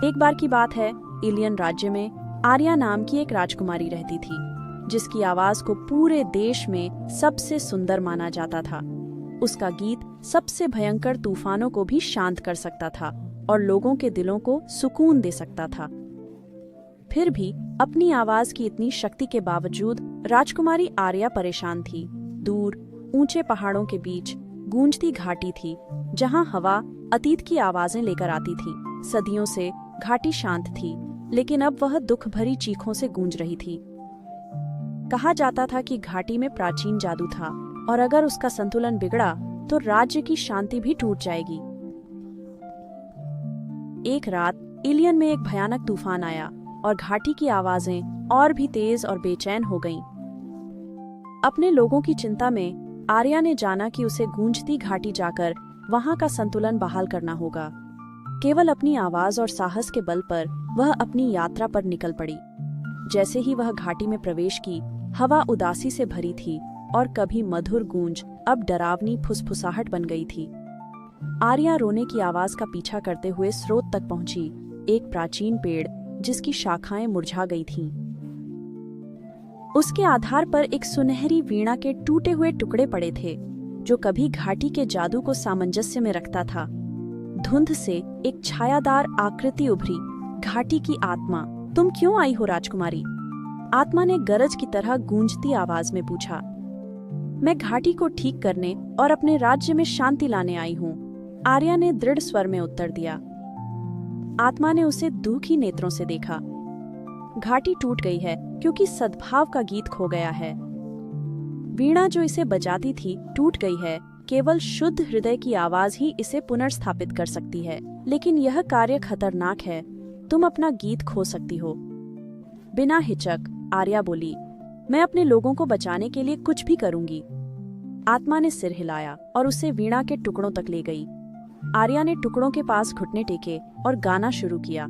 एक बार की बात है, इलियन राज्य में आर्या नाम की एक राजकुमारी रहती थी, जिसकी आवाज को पूरे देश में सबसे सुंदर माना जाता था। उसका गीत सबसे भयंकर तूफानों को भी शांत कर सकता था और लोगों के दिलों को सुकून दे सकता था। फिर भी अपनी आवाज की इतनी शक्ति के बावजूद राजकुमारी आर्या परेशान थी। दूर ऊंचे पहाड़ों के बीच गूंजती घाटी थी, जहां हवा अतीत की आवाजें लेकर आती थी। सदियों से घाटी शांत थी, लेकिन अब वह दुख भरी चीखों से गूंज रही थी। कहा जाता था कि घाटी में प्राचीन जादू था और अगर उसका संतुलन बिगड़ा तो राज्य की शांति भी टूट जाएगी। एक रात इलियन में एक भयानक तूफान आया और घाटी की आवाजें और भी तेज और बेचैन हो गईं। अपने लोगों की चिंता में आर्या ने जाना कि उसे गूंजती घाटी जाकर वहां का संतुलन बहाल करना होगा। केवल अपनी आवाज और साहस के बल पर वह अपनी यात्रा पर निकल पड़ी। जैसे ही वह घाटी में प्रवेश की, हवा उदासी से भरी थी और कभी मधुर गूंज अब डरावनी फुसफुसाहट बन गई थी। आर्या रोने की आवाज का पीछा करते हुए स्रोत तक पहुंची, एक प्राचीन पेड़ जिसकी शाखाएं मुरझा गई थीं। उसके आधार पर एक सुनहरी वीणा के टूटे हुए टुकड़े पड़े थे, जो कभी घाटी के जादू को सामंजस्य में रखता था। धुंध से एक छायादार आकृति उभरी। घाटी की आत्मा, तुम क्यों आई हो राजकुमारी? आत्मा ने गरज की तरह गूंजती आवाज में पूछा। मैं घाटी को ठीक करने और अपने राज्य में शांति लाने आई हूँ, आर्या ने दृढ़ स्वर में उत्तर दिया। आत्मा ने उसे दुखी नेत्रों से देखा। घाटी टूट गई है क्योंकि सद्भाव का गीत खो गया है। वीणा जो इसे बजाती थी टूट गई है। केवल शुद्ध हृदय की आवाज ही इसे पुनर्स्थापित कर सकती है, लेकिन यह कार्य खतरनाक है। तुम अपना गीत खो सकती हो। बिना हिचक आर्या बोली, मैं अपने लोगों को बचाने के लिए कुछ भी करूंगी। आत्मा ने सिर हिलाया और उसे वीणा के टुकड़ों तक ले गई। आर्या ने टुकड़ों के पास घुटने टेके और गाना शुरू किया।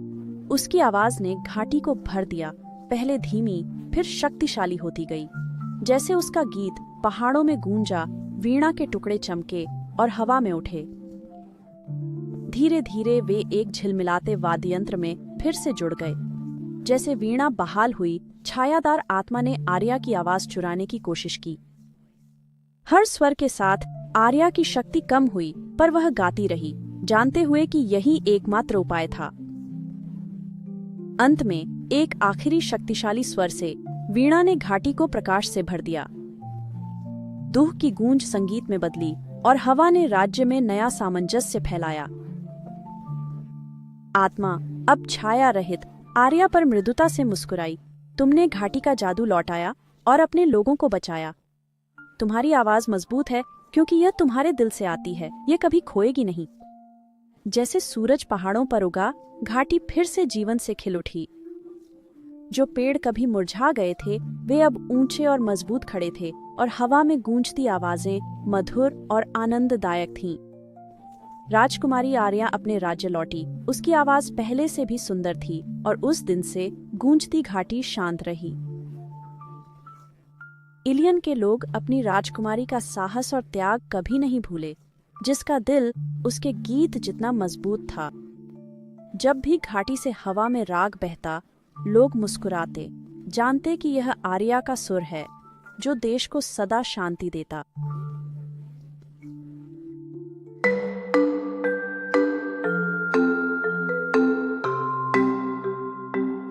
उसकी आवाज ने घाटी को भर दिया, पहले धीमी फिर शक्तिशाली होती गई। जैसे उसका गीत पहाड़ों में गूंजा, वीणा के टुकड़े चमके और हवा में उठे। धीरे धीरे वे एक झिलमिलाते वाद्ययंत्र में फिर से जुड़ गए। जैसे वीणा बहाल हुई, छायादार आत्मा ने आर्या की आवाज चुराने की कोशिश की। हर स्वर के साथ आर्या की शक्ति कम हुई, पर वह गाती रही, जानते हुए कि यही एकमात्र उपाय था। अंत में एक आखिरी शक्तिशाली स्वर से वीणा ने घाटी को प्रकाश से भर दिया। दुह की गूंज संगीत में बदली और हवा ने राज्य में नया सामंजस्य फैलाया। आत्मा अब छाया रहित आर्या पर मृदुता से मुस्कुराई। तुमने घाटी का जादू लौटाया और अपने लोगों को बचाया। तुम्हारी आवाज मजबूत है क्योंकि यह तुम्हारे दिल से आती है, यह कभी खोएगी नहीं। जैसे सूरज पहाड़ों पर उगा, घाटी फिर से जीवन से खिल उठी। जो पेड़ कभी मुरझा गए थे, वे अब ऊंचे और मजबूत खड़े थे और हवा में गूंजती आवाजें मधुर और आनंददायक थीं। राजकुमारी आर्या अपने राज्य लौटी। उसकी आवाज पहले से भी सुंदर थी और उस दिन से गूंजती घाटी शांत रही। इलियन के लोग अपनी राजकुमारी का साहस और त्याग कभी नहीं भूले, जिसका दिल उसके गीत जितना मजबूत था। जब भी घाटी से हवा में राग बहता, लोग मुस्कुराते, जानते कि यह आर्या का सुर है, जो देश को सदा शांति देता।